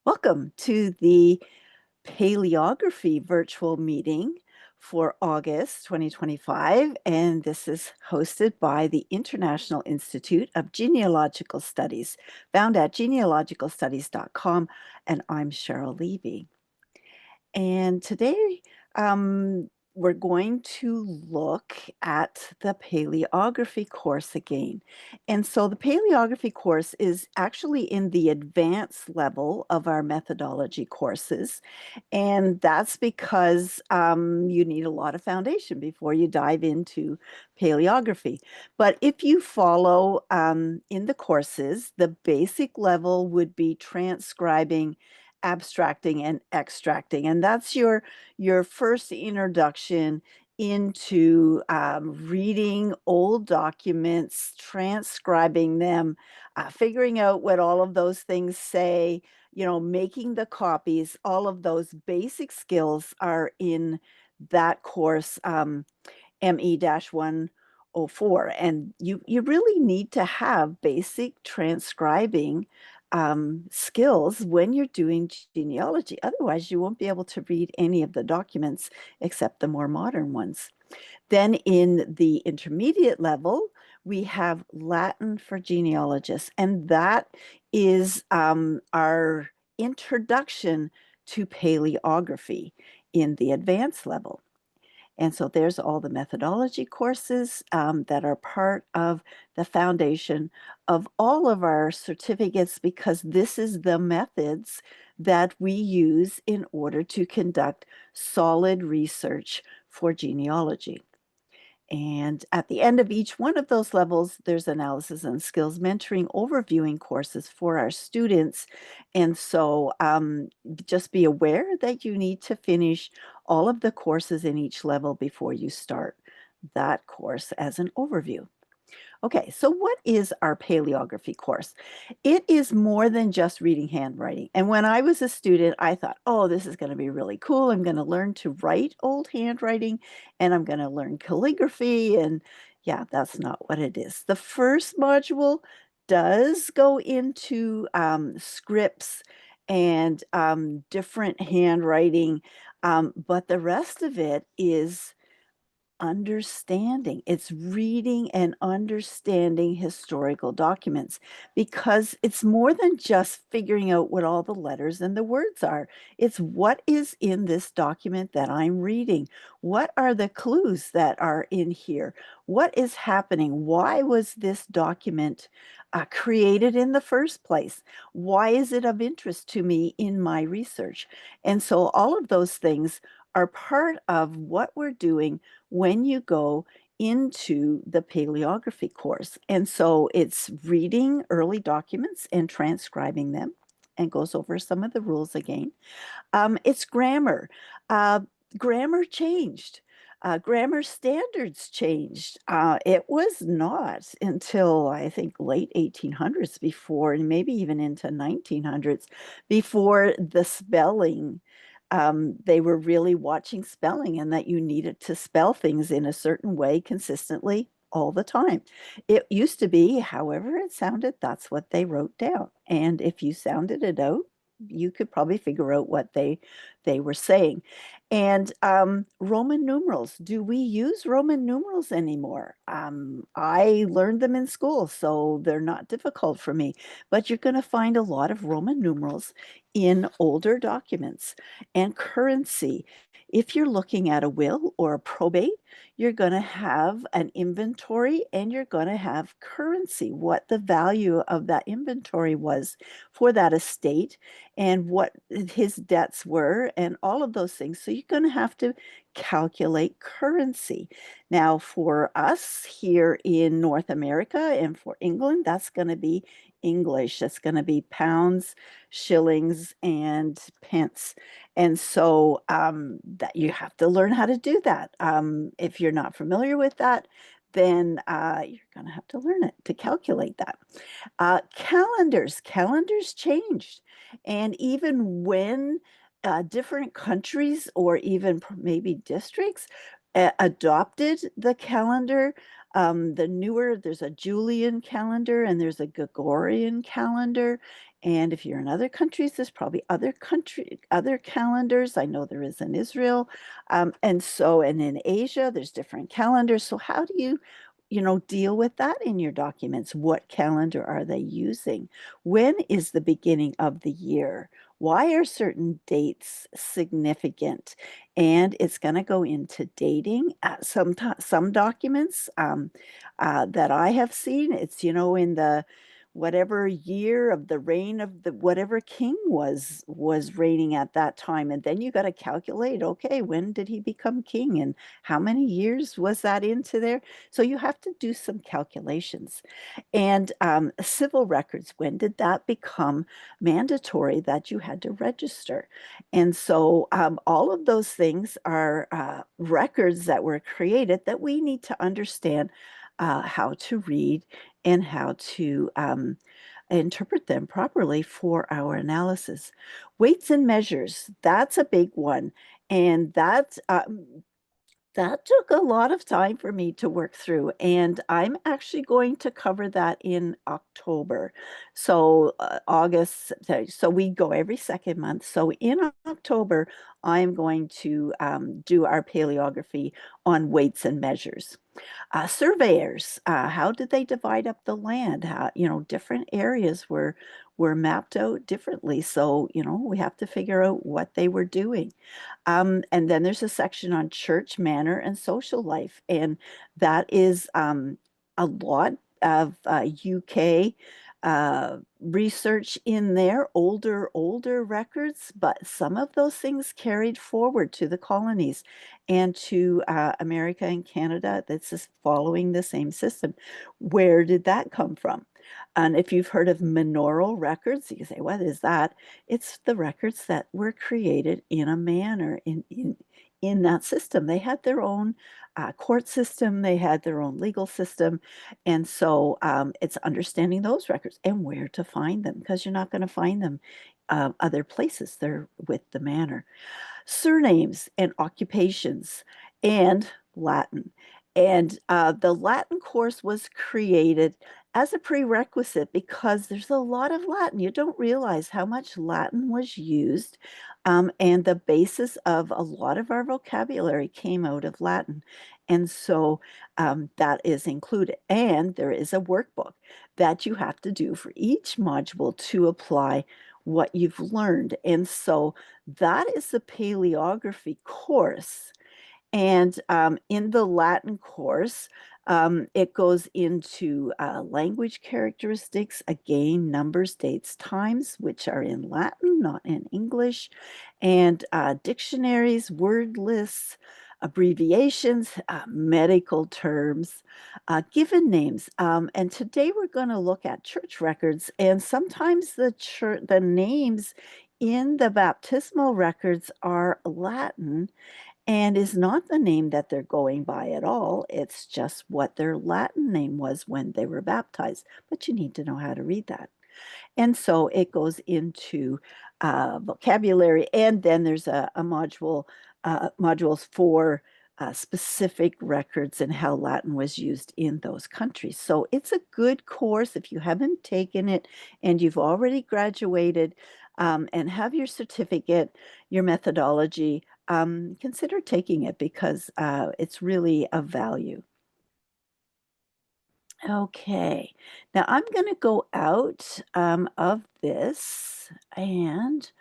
Welcome to the Palaeography virtual meeting for August 2025, and this is hosted by the International Institute of Genealogical Studies, found at genealogicalstudies.com, and I'm Cheryl Levy. And today, we're going to look at the Palaeography course again. And so the Palaeography course is actually in the advanced level of our methodology courses. And that's because you need a lot of foundation before you dive into Palaeography. But if you follow in the courses, the basic level would be transcribing, abstracting, and extracting. And that's your first introduction into reading old documents, transcribing them, figuring out what all of those things say, making the copies. All of those basic skills are in that course, ME-104. And you really need to have basic transcribing skills when you're doing genealogy. Otherwise, you won't be able to read any of the documents except the more modern ones. Then in the intermediate level, we have Latin for genealogists, and that is our introduction to paleography in the advanced level. And so there's all the methodology courses that are part of the foundation of all of our certificates, because this is the methods that we use in order to conduct solid research for genealogy. And at the end of each one of those levels, there's analysis and skills mentoring, overviewing courses for our students. And so just be aware that you need to finish all of the courses in each level before you start that course as an overview. Okay, so what is our paleography course? It is more than just reading handwriting. And when I was a student, I thought, oh, this is going to be really cool. I'm going to learn to write old handwriting and I'm going to learn calligraphy. And yeah, that's not what it is. The first module does go into scripts and different handwriting, but the rest of it is understanding. It's reading and understanding historical documents, because it's more than just figuring out what all the letters and the words are. It's what is in this document that I'm reading. What are the clues that are in here? What is happening? Why was this document created in the first place? Why is it of interest to me in my research? And so all of those things are part of what we're doing when you go into the paleography course. And so it's reading early documents and transcribing them, and goes over some of the rules again. It's grammar. Grammar changed. Grammar standards changed. It was not until I think late 1800s before, and maybe even into 1900s, before the spelling, they were really watching spelling, and that you needed to spell things in a certain way consistently all the time. It used to be however it sounded, that's what they wrote down. And if you sounded it out, you could probably figure out what they were saying. And Roman numerals. Do we use Roman numerals anymore? I learned them in school, so they're not difficult for me. But you're going to find a lot of Roman numerals in older documents. And currency. If you're looking at a will or a probate, you're going to have an inventory and you're going to have currency, what the value of that inventory was for that estate and what his debts were and all of those things. So you're going to have to calculate currency. Now, for us here in North America and for England, that's going to be English. That's going to be pounds, shillings, and pence. And so that you have to learn how to do that. If you're not familiar with that, then you're going to have to learn it to calculate that. Calendars changed. And even when different countries or even maybe districts adopted the calendar, The newer, there's a Julian calendar and there's a Gregorian calendar. And if you're in other countries, there's probably other calendars. I know there is in Israel. And in Asia, there's different calendars. So how do you deal with that in your documents? What calendar are they using? When is the beginning of the year? Why are certain dates significant? And it's going to go into dating. Some documents that I have seen, it's, in the whatever year of the reign of the whatever king was reigning at that time. And then you got to calculate, okay, when did he become king and how many years was that into there? So you have to do some calculations. And civil records, when did that become mandatory that you had to register? And so all of those things are records that were created that we need to understand how to read and how to interpret them properly for our analysis. Weights and measures, that's a big one. And that took a lot of time for me to work through, and I'm actually going to cover that in October. So, August, so we go every second month. So, in October, I'm going to do our paleography on weights and measures. Surveyors, how did they divide up the land? How, different areas were mapped out differently. So, we have to figure out what they were doing. And then there's a section on church, manor, and social life. And that is a lot of UK research in there, older records, but some of those things carried forward to the colonies and to America and Canada. That's just following the same system. Where did that come from? And if you've heard of manorial records, you say, what is that? It's the records that were created in a manner in that system. They had their own court system, they had their own legal system. And so it's understanding those records and where to find them, because you're not going to find them other places. They're with the manor. Surnames and occupations and Latin. And the Latin course was created as a prerequisite because there's a lot of Latin. You don't realize how much Latin was used. And the basis of a lot of our vocabulary came out of Latin. And so that is included. And there is a workbook that you have to do for each module to apply what you've learned. And so that is the paleography course. And in the Latin course, it goes into language characteristics, again, numbers, dates, times, which are in Latin, not in English, and dictionaries, word lists, abbreviations, medical terms, given names. And today we're going to look at church records, and sometimes the names in the baptismal records are Latin and is not the name that they're going by at all. It's just what their Latin name was when they were baptized. But you need to know how to read that. And so it goes into vocabulary, and then there's a modules for specific records and how Latin was used in those countries. So it's a good course if you haven't taken it and you've already graduated and have your certificate, your methodology. Consider taking it because it's really of value. Okay, now I'm going to go out of this and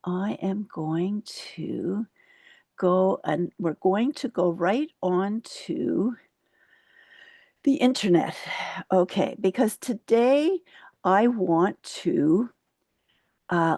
I am going to go and we're going to go right on to the internet. Okay, because today I want to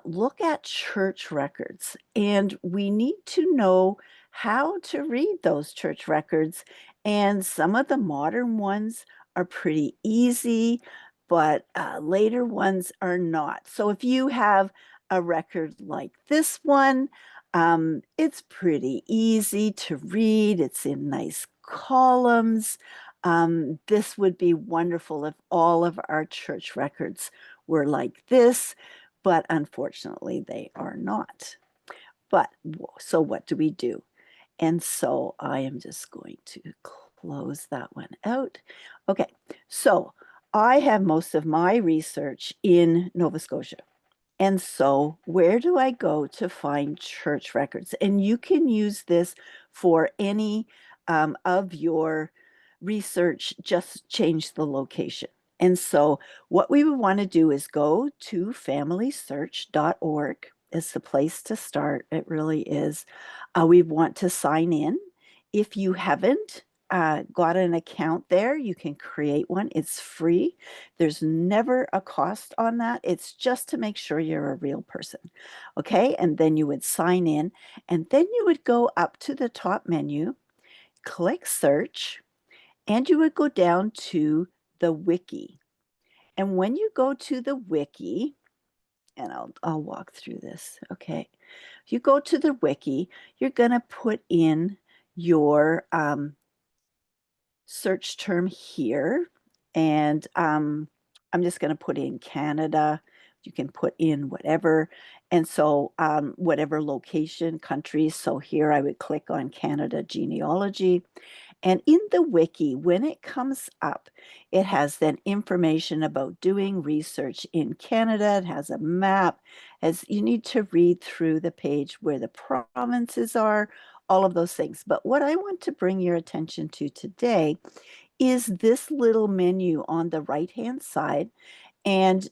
look at church records, and we need to know how to read those church records. And some of the modern ones are pretty easy, but later ones are not. So if you have a record like this one, it's pretty easy to read. It's in nice columns. This would be wonderful if all of our church records were like this, but unfortunately they are not. But so what do we do? And so I am just going to close that one out. Okay, so I have most of my research in Nova Scotia. And so, where do I go to find church records? And you can use this for any of your research, just change the location. And so, what we would want to do is go to FamilySearch.org. Is the place to start. It really is. We want to sign in. If you haven't got an account there, you can create one. It's free. There's never a cost on that. It's just to make sure you're a real person. Okay. And then you would sign in, and then you would go up to the top menu, click search, and you would go down to the wiki. And when you go to the wiki, and I'll walk through this. Okay. If you go to the wiki, you're going to put in your search term here. And I'm just going to put in Canada. You can put in whatever. And so whatever location, country. So here I would click on Canada genealogy. And in the wiki, when it comes up, it has then information about doing research in Canada. It has a map, as you need to read through the page where the provinces are, all of those things. But what I want to bring your attention to today is this little menu on the right-hand side. And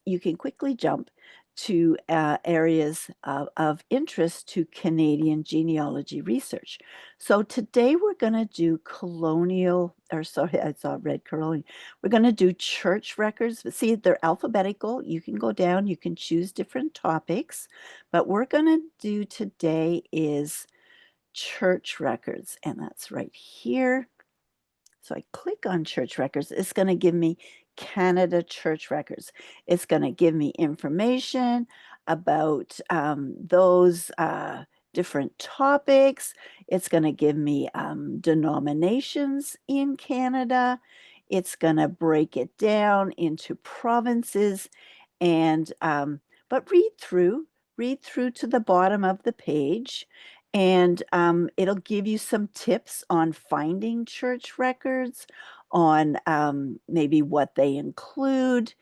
you can quickly jump to areas of interest to Canadian genealogy research. So today we're going to do colonial, or sorry, I saw red colonial. We're going to do church records. See, they're alphabetical. You can go down, you can choose different topics. But we're going to do today is church records, and that's right here. So I click on church records. It's going to give me Canada church records. It's going to give me information about those different topics. It's going to give me denominations in Canada. It's going to break it down into provinces. And but read through to the bottom of the page, and it'll give you some tips on finding church records, on maybe what they include.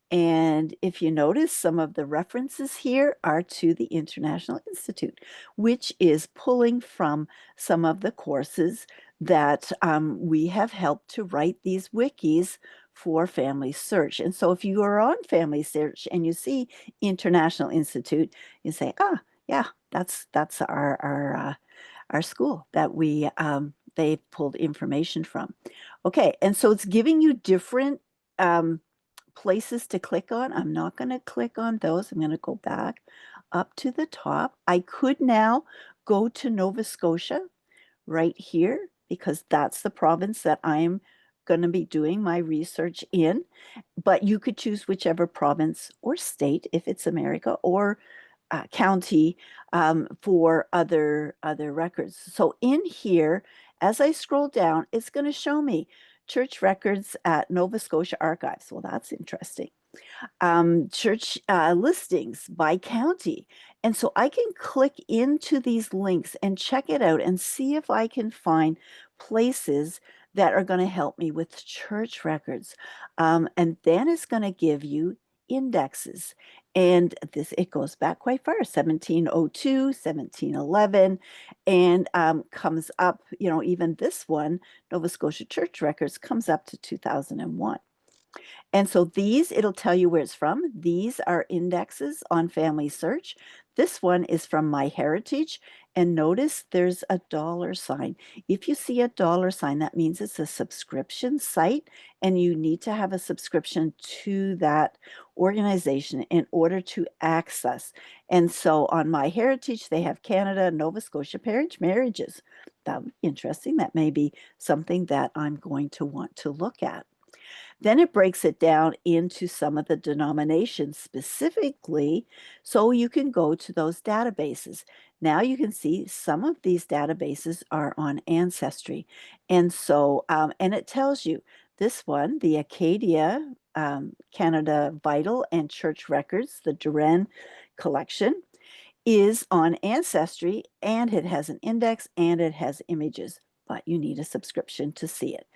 And if you notice, some of the references here are to the International Institute, which is pulling from some of the courses that we have helped to write these wikis for FamilySearch. And so if you are on FamilySearch and you see International Institute, you say, ah, yeah, that's our school that they pulled information from. Okay, and so it's giving you different places to click on. I'm not going to click on those. I'm going to go back up to the top. I could now go to Nova Scotia right here because that's the province that I'm going to be doing my research in. But you could choose whichever province or state if it's America, or county for other records. So in here, as I scroll down, it's going to show me church records at Nova Scotia Archives. Well, that's interesting. Church listings by county. And so I can click into these links and check it out and see if I can find places that are going to help me with church records. And then it's going to give you indexes. And this, it goes back quite far, 1702, 1711, and comes up, even this one, Nova Scotia Church Records, comes up to 2001. And so these, it'll tell you where it's from. These are indexes on FamilySearch. This one is from MyHeritage. And notice there's a $sign. If you see a $sign, that means it's a subscription site, and you need to have a subscription to that organization in order to access. And so on MyHeritage, they have Canada, Nova Scotia marriages. That would be interesting. That may be something that I'm going to want to look at. Then it breaks it down into some of the denominations specifically, so you can go to those databases. Now you can see some of these databases are on Ancestry. And so, and it tells you this one, the Acadia Canada Vital and Church Records, the Duran collection, is on Ancestry, and it has an index and it has images. but you need a subscription to see it.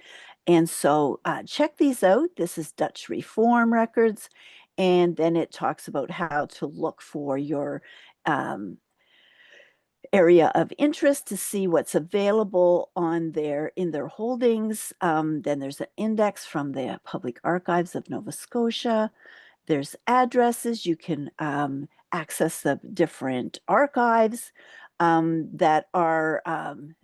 And so check these out. This is Dutch Reform records. And then it talks about how to look for your area of interest to see what's available on in their holdings. Then there's an index from the Public Archives of Nova Scotia. There's addresses. You can access the different archives that are,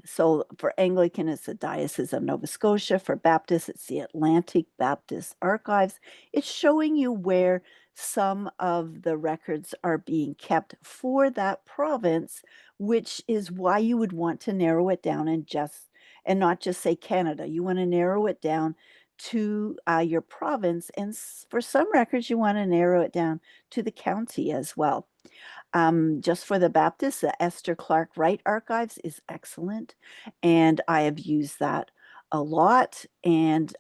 so for Anglican, it's the Diocese of Nova Scotia. For Baptist, it's the Atlantic Baptist Archives. It's showing you where some of the records are being kept for that province, which is why you would want to narrow it down and not just say Canada. You want to narrow it down to your province. And for some records, you want to narrow it down to the county as well. Just for the Baptist, the Esther Clark Wright Archives is excellent. And I have used that a lot. And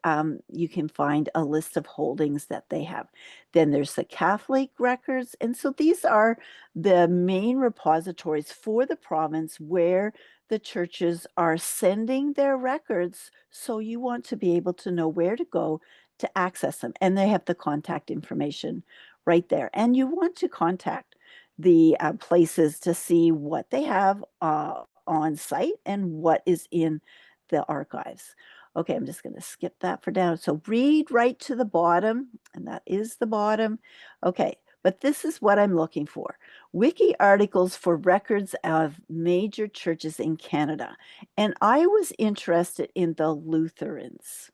you can find a list of holdings that they have. Then there's the Catholic records. And so these are the main repositories for the province where the churches are sending their records. So you want to be able to know where to go to access them. And they have the contact information right there. And you want to contact the places to see what they have on site and what is in the archives. Okay, I'm just going to skip that for now. So read right to the bottom, and that is the bottom. Okay, but this is what I'm looking for. Wiki articles for records of major churches in Canada. And I was interested in the Lutherans.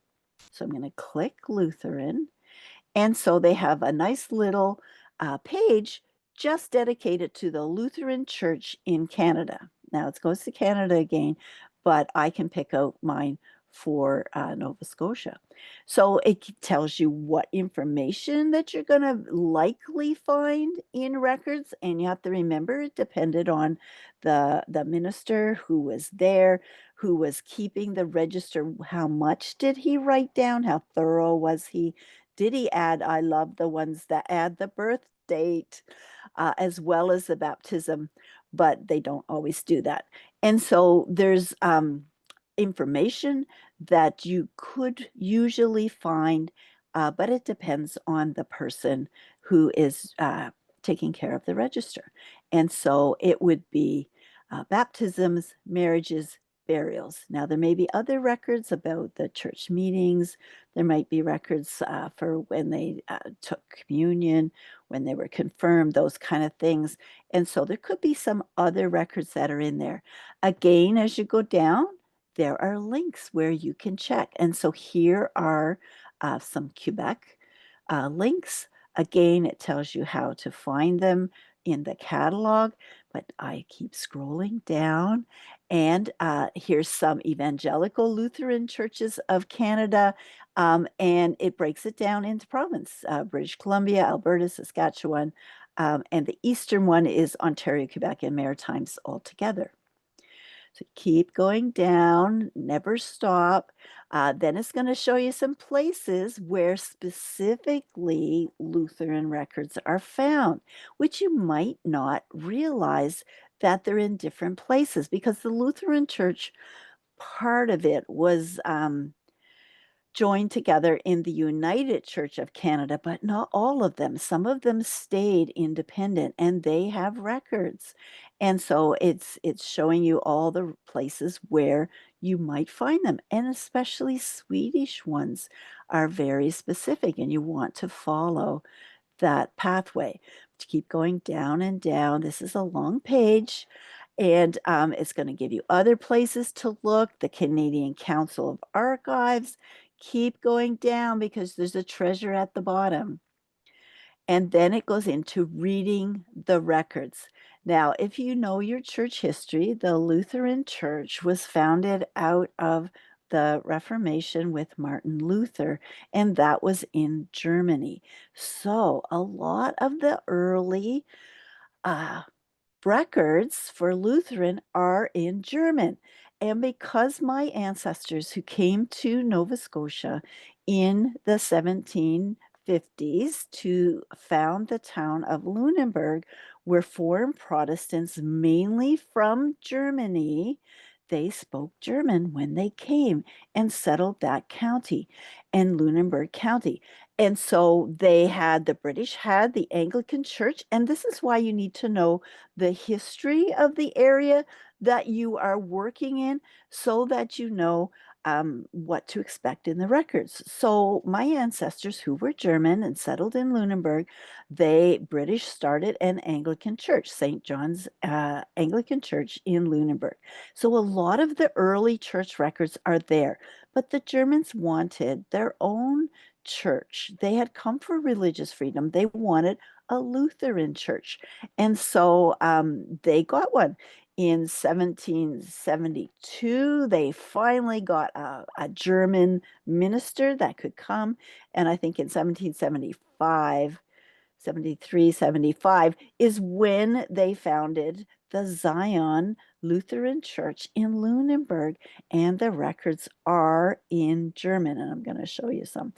So I'm going to click Lutheran. And so they have a nice little page just dedicated to the Lutheran Church in Canada. Now it goes to Canada again, but I can pick out mine for Nova Scotia. So it tells you what information that you're going to likely find in records. And you have to remember it depended on the minister who was there, who was keeping the register. How much did he write down? How thorough was he? Did he add? I love the ones that add the birth date as well as the baptism, but they don't always do that. And so there's information that you could usually find, but it depends on the person who is taking care of the register. And so it would be baptisms, marriages, burials. Now, there may be other records about the church meetings. There might be records for when they took communion, when they were confirmed, those kind of things. And so there could be some other records that are in there. Again, as you go down, there are links where you can check. And so here are some Quebec links. Again, it tells you how to find them in the catalog, but I keep scrolling down. And here's some evangelical Lutheran churches of Canada. And it breaks it down into province, British Columbia, Alberta, Saskatchewan. And the eastern one is Ontario, Quebec, and Maritimes altogether. So keep going down, never stop. Then it's going to show you some places where specifically Lutheran records are found, which you might not realize that they're in different places because the Lutheran Church, part of it was joined together in the United Church of Canada, but not all of them. Some of them stayed independent and they have records. And so it's showing you all the places where you might find them. And especially Swedish ones are very specific and you want to follow that pathway. To keep going down and down. This is a long page. And it's going to give you other places to look, the Canadian Council of Archives. Keep going down because there's a treasure at the bottom. And then it goes into reading the records. Now, if you know your church history, the Lutheran Church was founded out of the Reformation with Martin Luther, and that was in Germany. So a lot of the early records for Lutheran are in German. And because my ancestors who came to Nova Scotia in the 1750s to found the town of Lunenburg were foreign Protestants, mainly from Germany, they spoke German when they came and settled that county and Lunenburg County. And so the British had the Anglican Church, and this is why you need to know the history of the area that you are working in so that you know what to expect in the records. So my ancestors who were German and settled in Lunenburg, British started an Anglican church, St. John's Anglican Church in Lunenburg. So a lot of the early church records are there, but the Germans wanted their own church. They had come for religious freedom. They wanted a Lutheran church. And so they got one. In 1772, they finally got a German minister that could come. And I think in 1775, 73, 75 is when they founded the Zion Lutheran Church in Lunenburg, and the records are in German. And I'm going to show you some.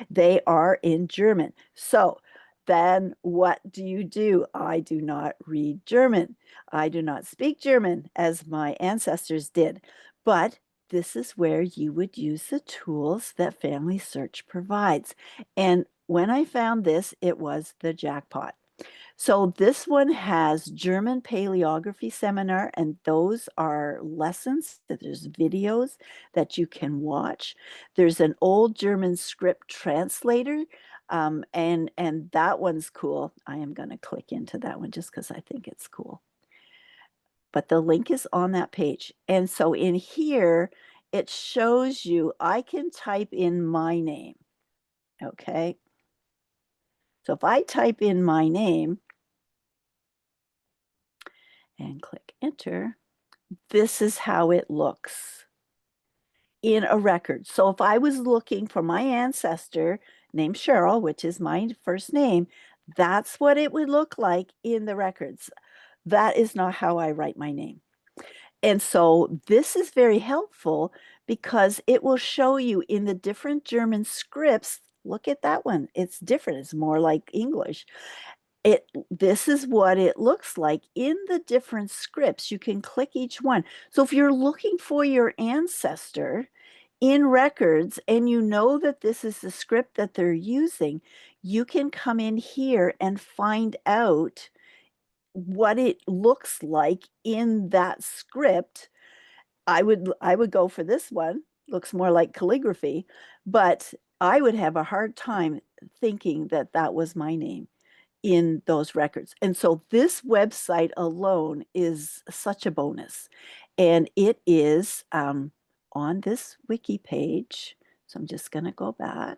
They are in German. So then what do? I do not read German. I do not speak German as my ancestors did. But this is where you would use the tools that FamilySearch provides. And when I found this, it was the jackpot. So this one has German Palaeography seminar, and those are lessons that there's videos that you can watch. There's an old German script translator, and that one's cool. I am going to click into that one just because I think it's cool. But the link is on that page. And so in here, it shows you, I can type in my name, okay? So if I type in my name and click enter, this is how it looks in a record. So if I was looking for my ancestor named Cheryl, which is my first name, that's what it would look like in the records. That is not how I write my name. And so this is very helpful because it will show you in the different German scripts. Look at that one. It's different. It's more like English. This is what it looks like in the different scripts. You can click each one. So if you're looking for your ancestor in records and you know that this is the script that they're using, you can come in here and find out what it looks like in that script. I would go for this one. Looks more like calligraphy, but I would have a hard time thinking that that was my name in those records. And so this website alone is such a bonus. And it is on this wiki page. So I'm just going to go back.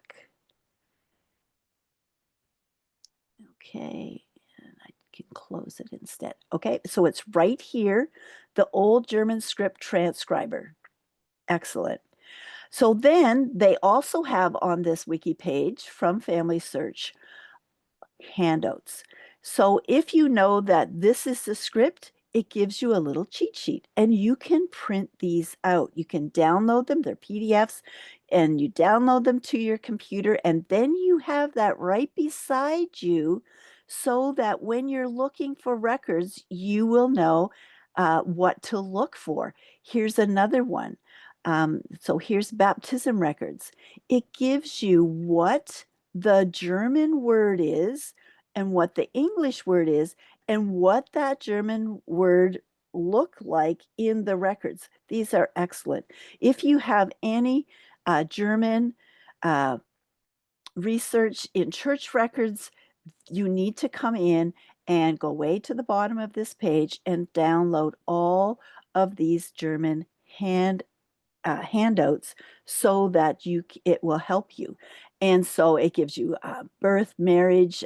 Okay, and I can close it instead. Okay, so it's right here, the old German script transcriber. Excellent. So then they also have on this wiki page from FamilySearch handouts. So if you know that this is the script, it gives you a little cheat sheet and you can print these out. You can download them, they're PDFs, and you download them to your computer, and then you have that right beside you so that when you're looking for records, you will know what to look for. Here's another one. So here's baptism records. It gives you what the German word is and what the English word is and what that German word look like in the records. These are excellent. If you have any German research in church records, you need to come in and go way to the bottom of this page and download all of these German handouts so that it will help you. And so it gives you birth, marriage,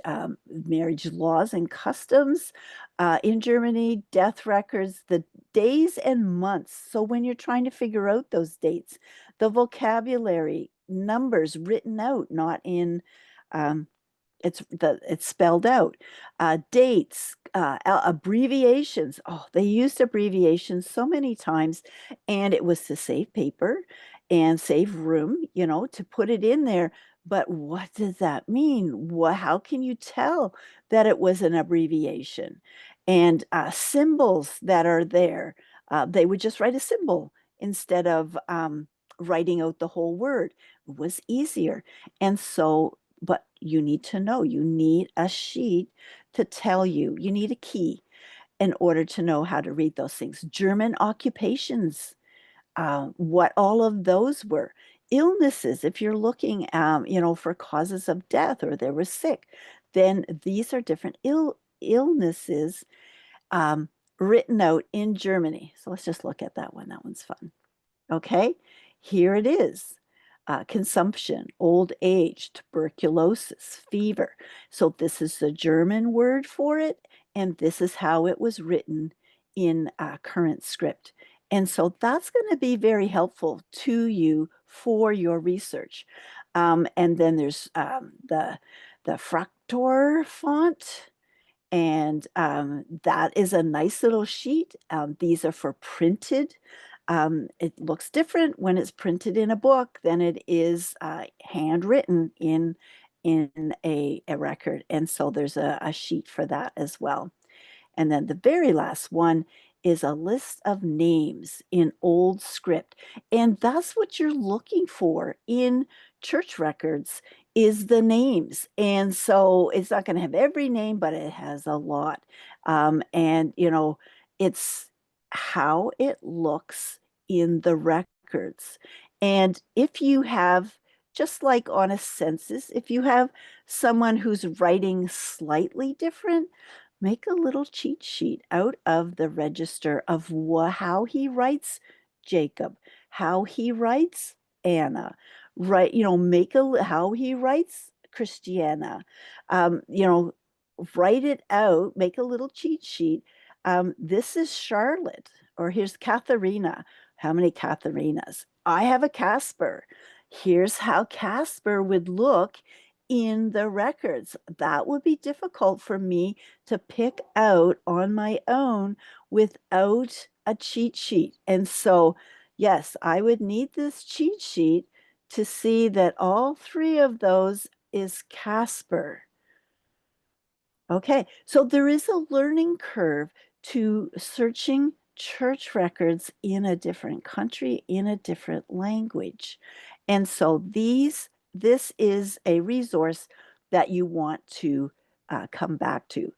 marriage laws and customs in Germany, death records, the days and months. So when you're trying to figure out those dates, the vocabulary, numbers written out, not in it's spelled out. Dates, abbreviations. Oh, they used abbreviations so many times, and it was to save paper and save room, to put it in there. But what does that mean? How can you tell that it was an abbreviation? And symbols that are there. They would just write a symbol instead of writing out the whole word. It was easier. And so, but you need to know, you need a sheet to tell you, you need a key in order to know how to read those things. German occupations, what all of those were. Illnesses, if you're looking, for causes of death or they were sick, then these are different illnesses um, written out in Germany. So let's just look at that one. That one's fun. Okay, here it is. Consumption, old age, tuberculosis, fever. So this is the German word for it, and this is how it was written in current script. And so that's going to be very helpful to you for your research. And then there's the Fraktur font, and that is a nice little sheet. These are for printed. It looks different when it's printed in a book than it is handwritten in a record. And so there's a sheet for that as well. And then the very last one is a list of names in old script. And that's what you're looking for in church records is the names. And so it's not going to have every name, but it has a lot. And, it's how it looks in the records. And if you have, just like on a census, if you have someone who's writing slightly different, make a little cheat sheet out of the register of how he writes Jacob, how he writes Anna, right? Make how he writes Christiana, write it out, make a little cheat sheet. This is Charlotte, or here's Katharina. How many Katharinas? I have a Casper. Here's how Casper would look in the records. That would be difficult for me to pick out on my own without a cheat sheet. And so, yes, I would need this cheat sheet to see that all three of those is Casper. Okay, so there is a learning curve to searching church records in a different country, in a different language. And so this is a resource that you want to come back to.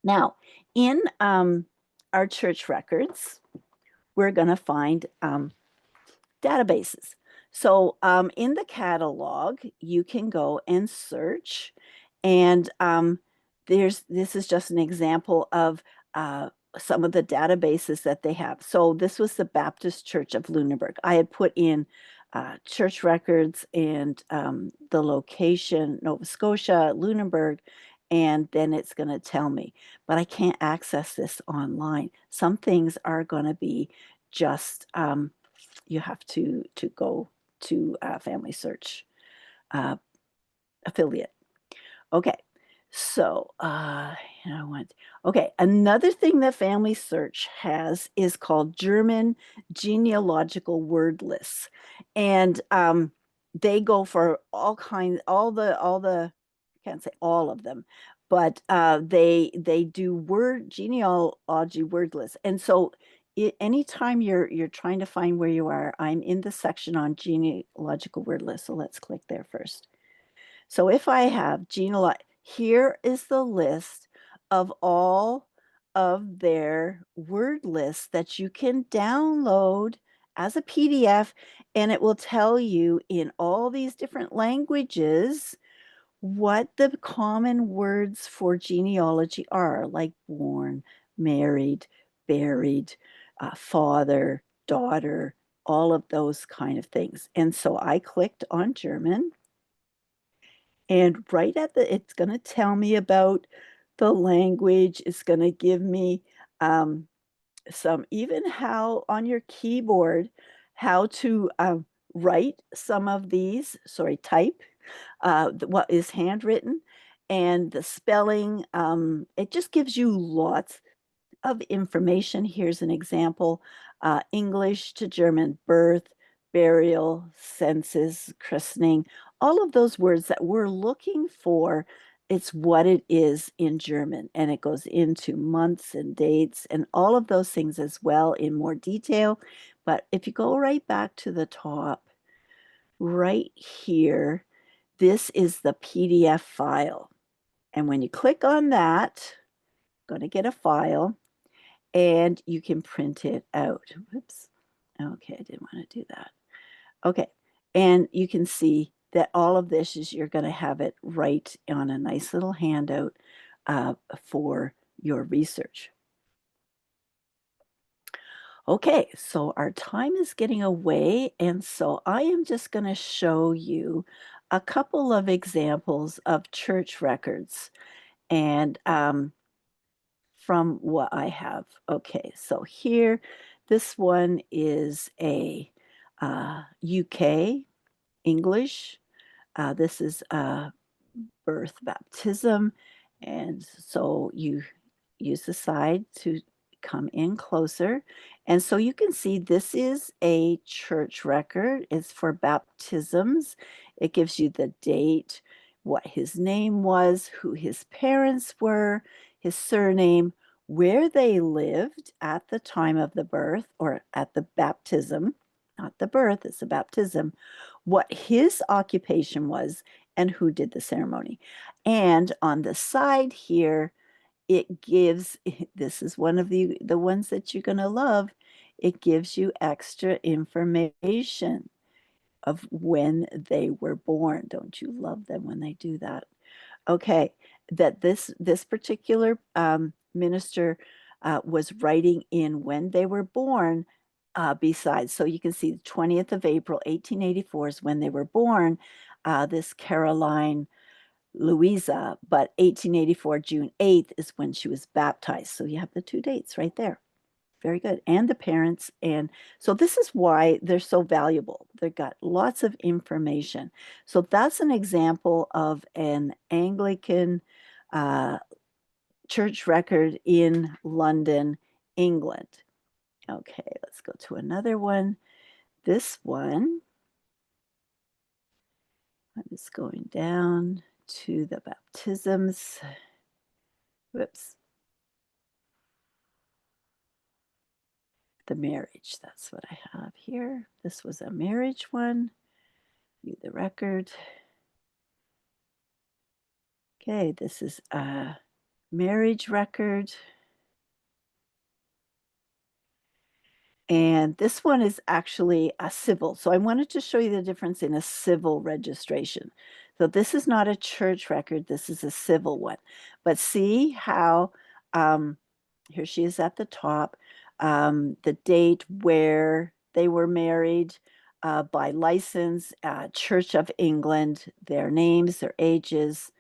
Now, in our church records, we're going to find databases. So in the catalog, you can go and search, and this is just an example of some of the databases that they have. So this was the Baptist Church of Lunenburg. I had put in church records and the location, Nova Scotia, Lunenburg, and then it's going to tell me. But I can't access this online. Some things are going to be just you have to go to FamilySearch affiliate. Okay, so okay, another thing that FamilySearch has is called German genealogical word lists, and they go for all kinds, can't say all of them, but they do genealogy word lists, and so anytime you're trying to find where you are, I'm in the section on genealogical word list. So let's click there first. So if I have here is the list of all of their word lists that you can download as a PDF, and it will tell you in all these different languages what the common words for genealogy are, like born, married, buried, father, daughter, all of those kind of things. And so I clicked on German, and right at it's going to tell me about the language. It's going to give me even how on your keyboard, how to write some of these, type what is handwritten and the spelling. It just gives you lots of information. Here's an example: English to German, birth, burial, census, christening, all of those words that we're looking for it's what it is in German, and it goes into months and dates and all of those things as well in more detail. But if you go right back to the top, right here, this is the PDF file. And when you click on that, going to get a file and you can print it out. Whoops. Okay, I didn't want to do that. Okay, and you can see that all of this is you're going to have it right on a nice little handout for your research. Okay, so our time is getting away, and so I am just going to show you a couple of examples of church records and from what I have. Okay, so here, this one is a UK English. This is birth baptism. And so you use the side to come in closer. And so you can see this is a church record. It's for baptisms. It gives you the date, what his name was, who his parents were, his surname, where they lived at the time of the birth or at the baptism, not the birth, it's the baptism, what his occupation was, and who did the ceremony. And on the side here, it gives, this is one of the ones that you're going to love, it gives you extra information of when they were born. Don't you love them when they do that? Okay, that this particular minister was writing in when they were born. Besides, so you can see the 20th of April, 1884 is when they were born. This Caroline Louisa, but 1884, June 8th is when she was baptized. So you have the two dates right there. Very good. And the parents. And so this is why they're so valuable. They've got lots of information. So that's an example of an Anglican church record in London, England. Okay, let's go to another one. This one, I'm just going down to the baptisms. Whoops. The marriage, that's what I have here. This was a marriage one. View the record. Okay, this is a marriage record. And this one is actually a civil. So I wanted to show you the difference in a civil registration. So this is not a church record, this is a civil one. But see how, here she is at the top, the date where they were married, by license, Church of England, their names, their ages,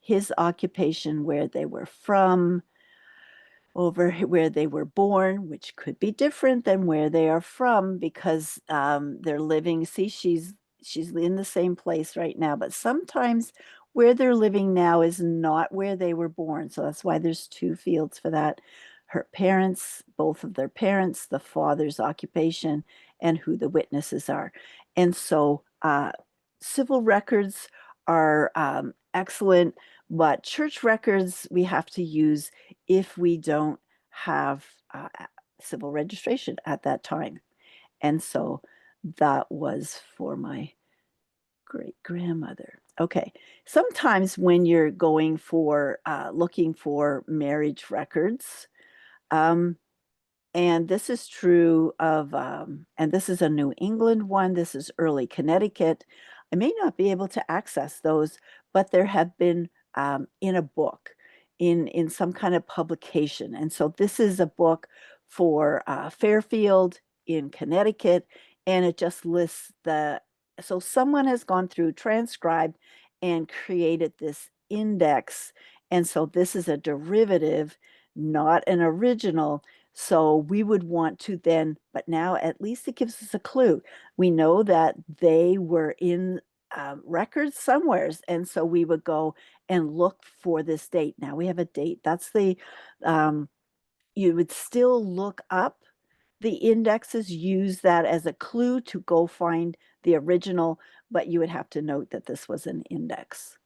his occupation, where they were from, over where they were born, which could be different than where they are from because they're living. See, she's in the same place right now, but sometimes where they're living now is not where they were born. So that's why there's two fields for that. Her parents, both of their parents, the father's occupation, and who the witnesses are. And so civil records are excellent, but church records we have to use if we don't have civil registration at that time. And so that was for my great grandmother. Okay, sometimes when you're going for looking for marriage records, um, and this is true of, and this is a New England one, this is early Connecticut. I may not be able to access those, but there have been in a book, in some kind of publication. And so this is a book for Fairfield in Connecticut, and it just lists so someone has gone through, transcribed, and created this index. And so this is a derivative, not an original. So we would want to then, but now at least it gives us a clue. We know that they were in records somewheres, and so we would go and look for this date. Now we have a date. That's the, you would still look up the indexes, use that as a clue to go find the original, but you would have to note that this was an index.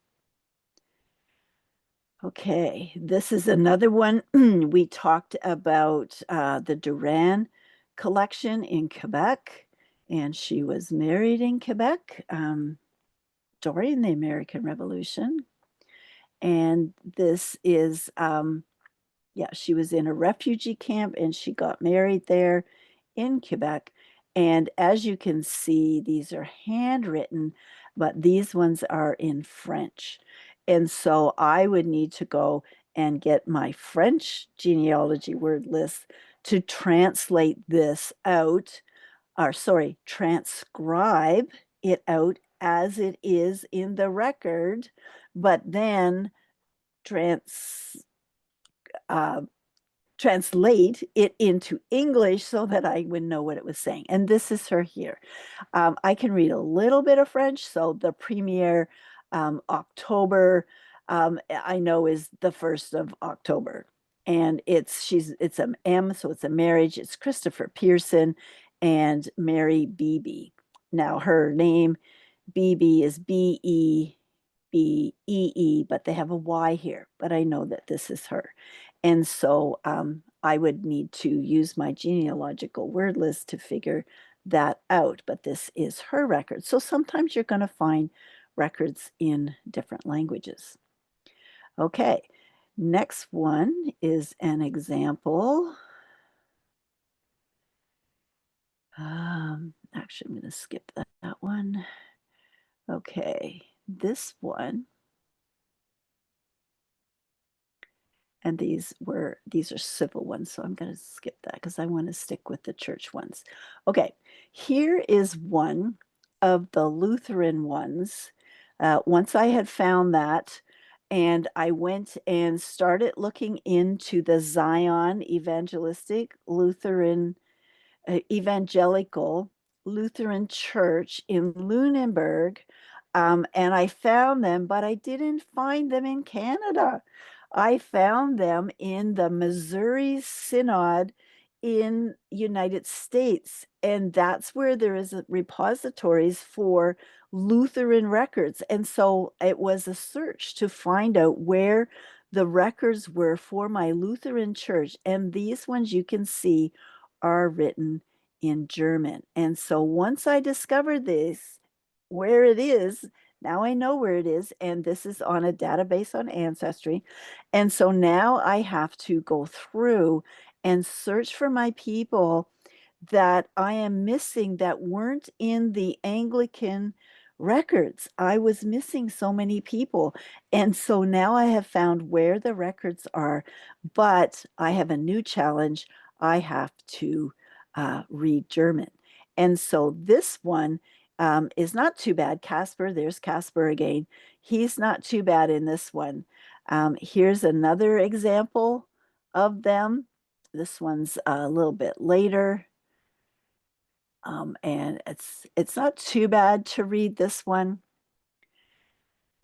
Okay, this is another one. We talked about the Duran collection in Quebec, and she was married in Quebec during the American Revolution. And this is, yeah, she was in a refugee camp and she got married there in Quebec. And as you can see, these are handwritten, but these ones are in French. And so I would need to go and get my French genealogy word list to translate this out, or sorry, transcribe it out as it is in the record, but then trans uh, translate it into English so that I would know what it was saying. And this is her here. I can read a little bit of French, so the premier October, I know is the 1st of October. And it's an M, so it's a marriage. It's Christopher Pearson and Mary Beebe. Now her name, Beebe, is Beebee, but they have a Y here. But I know that this is her. And so I would need to use my genealogical word list to figure that out. But this is her record. So sometimes you're going to find records in different languages. Okay, next one is an example. Actually, I'm going to skip that one. Okay, this one. And these are civil ones, so I'm going to skip that because I want to stick with the church ones. Okay, here is one of the Lutheran ones. Once I had found that, and I went and started looking into the Zion Evangelical Lutheran Church in Lunenburg. And I found them, but I didn't find them in Canada. I found them in the Missouri Synod in United States. And that's where there is repositories for Lutheran records. And so it was a search to find out where the records were for my Lutheran church. And these ones you can see are written in German. And so once I discovered this, where it is, now I know where it is, and this is on a database on Ancestry. And so now I have to go through and search for my people that I am missing that weren't in the Anglican records. I was missing so many people. And so now I have found where the records are, but I have a new challenge. I have to read German. And so this one is not too bad. Casper, there's Casper again. He's not too bad in this one. Here's another example of them. This one's a little bit later. And it's not too bad to read this one.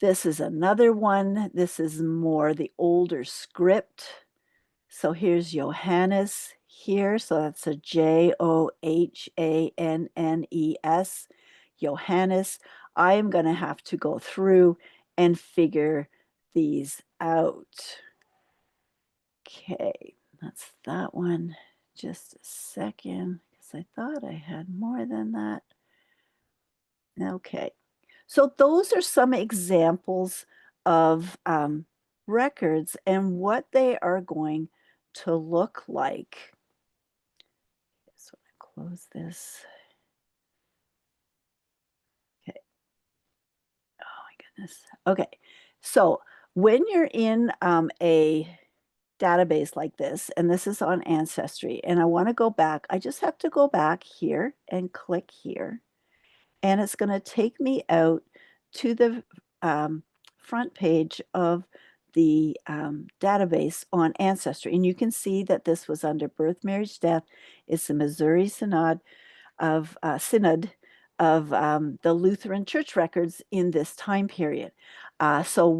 This is another one. This is more the older script. So here's Johannes here. So that's a Johannes. Johannes. I am going to have to go through and figure these out. Okay, that's that one. Just a second, because I thought I had more than that. Okay, so those are some examples of records and what they are going to look like. So I close this. Okay. Oh my goodness. Okay, so when you're in a database like this, and this is on Ancestry, and I want to go back, I just have to go back here and click here, and it's going to take me out to the front page of the database on Ancestry. And you can see that this was under birth, marriage, death. It's the Missouri Synod of the Lutheran Church records in this time period. So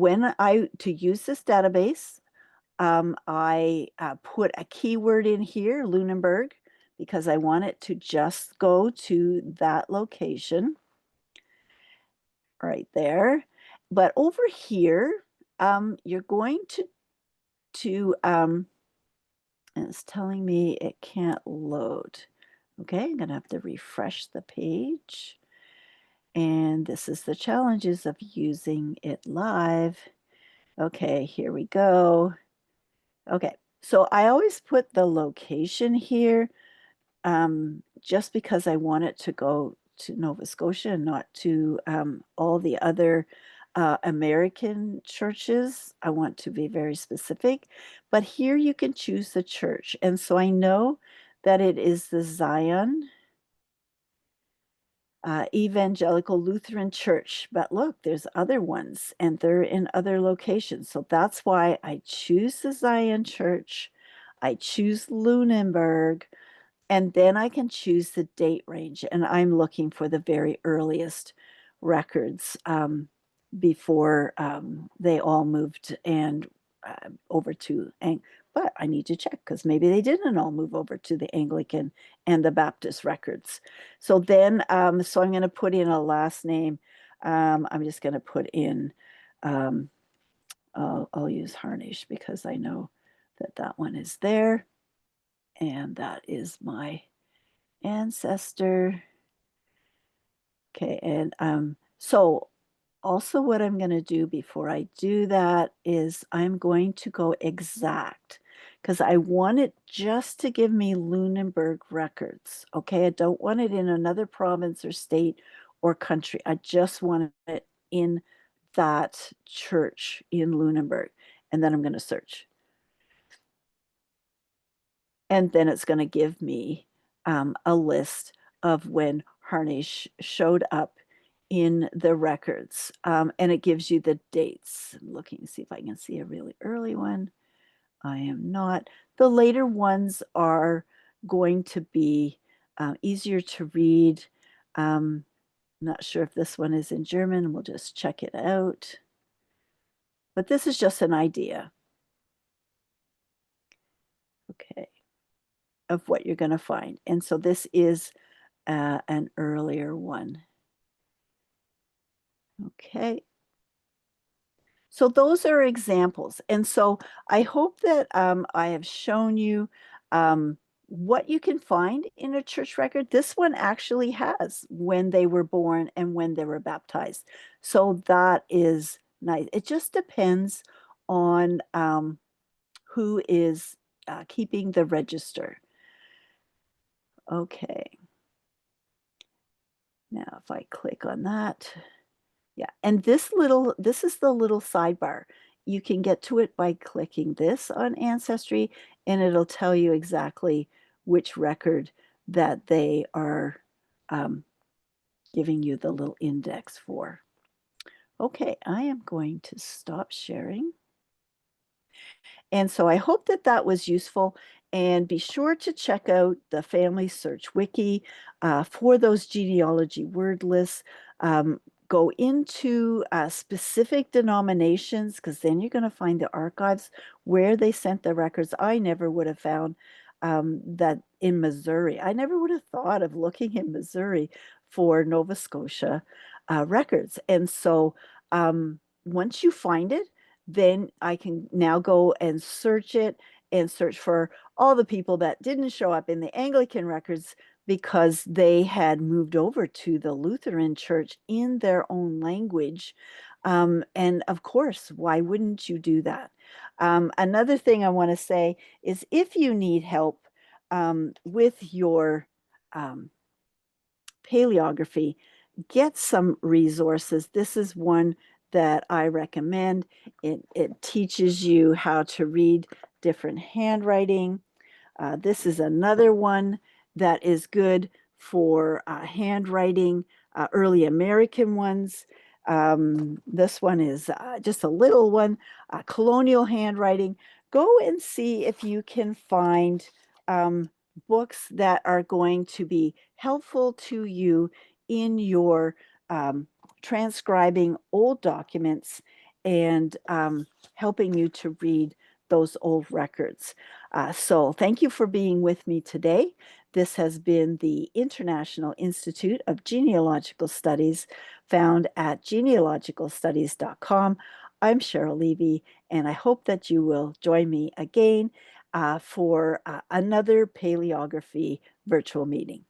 to use this database, I put a keyword in here, Lunenburg, because I want it to just go to that location right there. But over here, You're going to and it's telling me it can't load. Okay, I'm gonna have to refresh the page. And this is the challenges of using it live. Okay, here we go. Okay, so I always put the location here just because I want it to go to Nova Scotia and not to all the other American churches. I want to be very specific, but here you can choose the church. And so I know that it is the Zion Evangelical Lutheran Church, but look, there's other ones and they're in other locations. So that's why I choose the Zion Church. I choose Lunenburg. And then I can choose the date range, and I'm looking for the very earliest records before they all moved and over to but I need to check because maybe they didn't all move over to the Anglican and the Baptist records. So then, so I'm going to put in a last name. I'm just going to put in, I'll use Harnish because I know that that one is there, and that is my ancestor. Okay, and so also what I'm going to do before I do that is I'm going to go exact because I want it just to give me Lunenburg records. Okay, I don't want it in another province or state or country. I just want it in that church in Lunenburg. And then I'm going to search. And then it's going to give me a list of when Harnish showed up in the records. And it gives you the dates. I'm looking to see if I can see a really early one. I am not. The later ones are going to be easier to read. Not sure if this one is in German. We'll just check it out. But this is just an idea. Okay, of what you're going to find. And so this is an earlier one. Okay. So those are examples. And so I hope that I have shown you what you can find in a church record. This one actually has when they were born and when they were baptized. So that is nice. It just depends on who is keeping the register. Okay. Now, if I click on that, yeah, and this is the little sidebar. You can get to it by clicking this on Ancestry, and it'll tell you exactly which record that they are giving you the little index for. Okay, I am going to stop sharing. And so I hope that that was useful. And be sure to check out the FamilySearch Wiki for those genealogy word lists. Go into specific denominations because then you're going to find the archives where they sent the records. I never would have found that in Missouri. I never would have thought of looking in Missouri for Nova Scotia records. And so once you find it, then I can now go and search it and search for all the people that didn't show up in the Anglican records because they had moved over to the Lutheran church in their own language. And of course, why wouldn't you do that? Another thing I want to say is if you need help with your paleography, get some resources. This is one that I recommend. It teaches you how to read different handwriting. This is another one that is good for handwriting, early American ones. This one is just a little one, colonial handwriting. Go and see if you can find books that are going to be helpful to you in your transcribing old documents and helping you to read those old records. So thank you for being with me today. This has been the International Institute of Genealogical Studies, found at genealogicalstudies.com. I'm Cheryl Levy, and I hope that you will join me again for another Palaeography virtual meeting.